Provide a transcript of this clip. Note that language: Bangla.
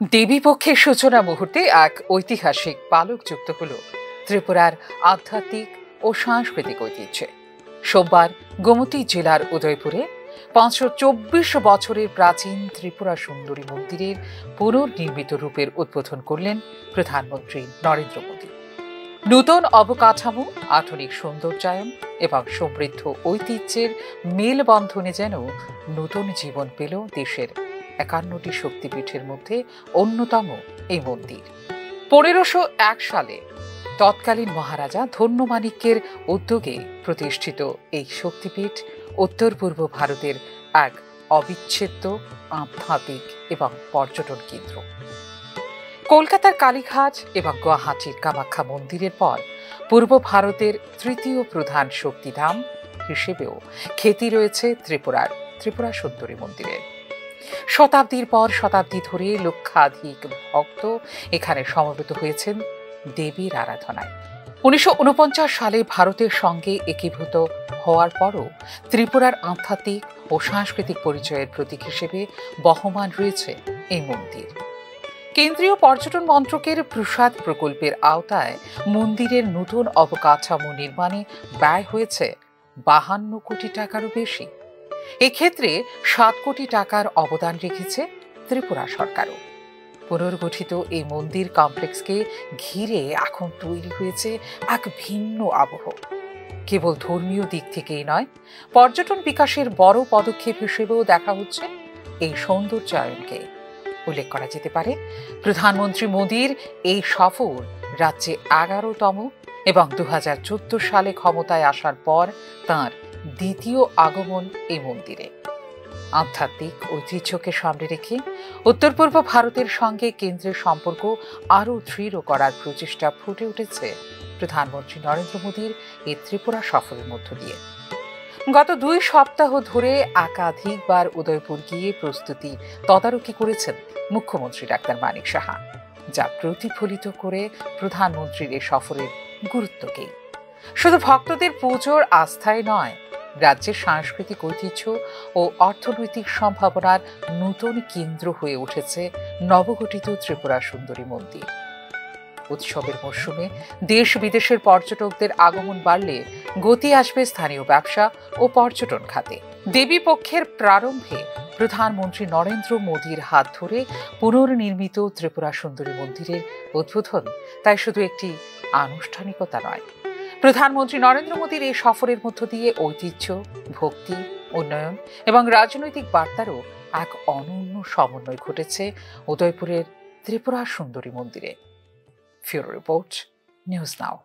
দেবীপক্ষের সূচনা মুহূর্তে এক ঐতিহাসিক পালক যুক্ত হল ত্রিপুরার আধ্যাত্মিক ও সাংস্কৃতিক ঐতিহ্যে। সোমবার গোমতী জেলার উদয়পুরে ৫২৪ বছরের প্রাচীন ত্রিপুরা সুন্দরী মন্দিরের পুনর্নির্মিত রূপের উদ্বোধন করলেন প্রধানমন্ত্রী নরেন্দ্র মোদী। নূতন অবকাঠামো, আধুনিক সৌন্দর্যায়ন এবং সমৃদ্ধ ঐতিহ্যের মেলবন্ধনে যেন নতুন জীবন পেল দেশের ৫১টি শক্তিপীঠের মধ্যে অন্যতম এই মন্দির। ১৫০১ সালে তৎকালীন মহারাজা ধন্যমাণিক্যের উদ্যোগে প্রতিষ্ঠিত এই শক্তিপীঠ উত্তর পূর্ব ভারতের এক অবিচ্ছেদ্য আধ্যাত্মিক এবং পর্যটন কেন্দ্র। কলকাতার কালীঘাট এবং গুয়াহাটির কামাখ্যা মন্দিরের পর পূর্ব ভারতের তৃতীয় প্রধান শক্তিধাম হিসেবেও খ্যাতি রয়েছে ত্রিপুরা সুন্দরী মন্দিরের। শতাব্দীর পর শতাব্দী ধরে লক্ষাধিক ভক্ত এখানে সমবেত হয়েছেন দেবীর আরাধনায়। ১৯৪৯ সালে ভারতের সঙ্গে একীভূত হওয়ার পরও ত্রিপুরার আধ্যাত্মিক ও সাংস্কৃতিক পরিচয়ের প্রতীক হিসেবে বহমান রয়েছে এই মন্দির। কেন্দ্রীয় পর্যটন মন্ত্রকের প্রসাদ প্রকল্পের আওতায় মন্দিরের নতুন অবকাঠামো নির্মাণে ব্যয় হয়েছে ৫২ কোটি টাকারও বেশি। এক্ষেত্রে ৭ কোটি টাকার অবদান রেখেছে ত্রিপুরা সরকারও। পুনর্গঠিত এই মন্দির কমপ্লেক্সকে ঘিরে এখন তৈরি হয়েছে এক ভিন্ন আবহ। কেবল ধর্মীয় দিক থেকেই নয়, পর্যটন বিকাশের বড় পদক্ষেপ হিসেবেও দেখা হচ্ছে এই সৌন্দর্যায়নকে। উল্লেখ করা যেতে পারে, প্রধানমন্ত্রী মোদীর এই সফর রাজ্যে ১১তম এবং ২০১৪ সালে ক্ষমতায় আসার পর তাঁর দ্বিতীয় আগমন এই মন্দিরে। আধ্যাত্মিক ঐতিহ্যকে সামনে রেখে উত্তর পূর্ব ভারতের সঙ্গে কেন্দ্রের সম্পর্ক আরও দৃঢ় করার প্রচেষ্টা ফুটে উঠেছে প্রধানমন্ত্রী নরেন্দ্র মোদীর এই ত্রিপুরা সফরের মধ্য দিয়ে। গত ২ সপ্তাহ ধরে একাধিকবার উদয়পুর গিয়ে প্রস্তুতি তদারকি করেছেন মুখ্যমন্ত্রী ডাক্তার মানিক সাহা, যা প্রতিফলিত করে প্রধানমন্ত্রীর এই সফরের গুরুত্বকেই। শুধু ভক্তদের পুজোর আস্থায় নয়, রাজ্যের সাংস্কৃতিক ঐতিহ্য ও অর্থনৈতিক সম্ভাবনার নতুন কেন্দ্র হয়ে উঠেছে নবগঠিত ত্রিপুরা সুন্দরী মন্দির। উৎসবের মরশুমে দেশ বিদেশের পর্যটকদের আগমন বাড়লে গতি আসবে স্থানীয় ব্যবসা ও পর্যটন খাতে। দেবী পক্ষের প্রারম্ভে প্রধানমন্ত্রী নরেন্দ্র মোদীর হাত ধরে পুনর্নির্মিত ত্রিপুরা সুন্দরী মন্দিরের উদ্বোধন তাই শুধু একটি আনুষ্ঠানিকতা নয়, প্রধানমন্ত্রী নরেন্দ্র মোদীর এই সফরের মধ্য দিয়ে ঐতিহ্য, ভক্তি, উন্নয়ন এবং রাজনৈতিক বার্তারও এক অনন্য সমন্বয় ঘটেছে উদয়পুরের ত্রিপুরা সুন্দরী মন্দিরে। ফিউরো রিপোর্ট, নিউজ নাও।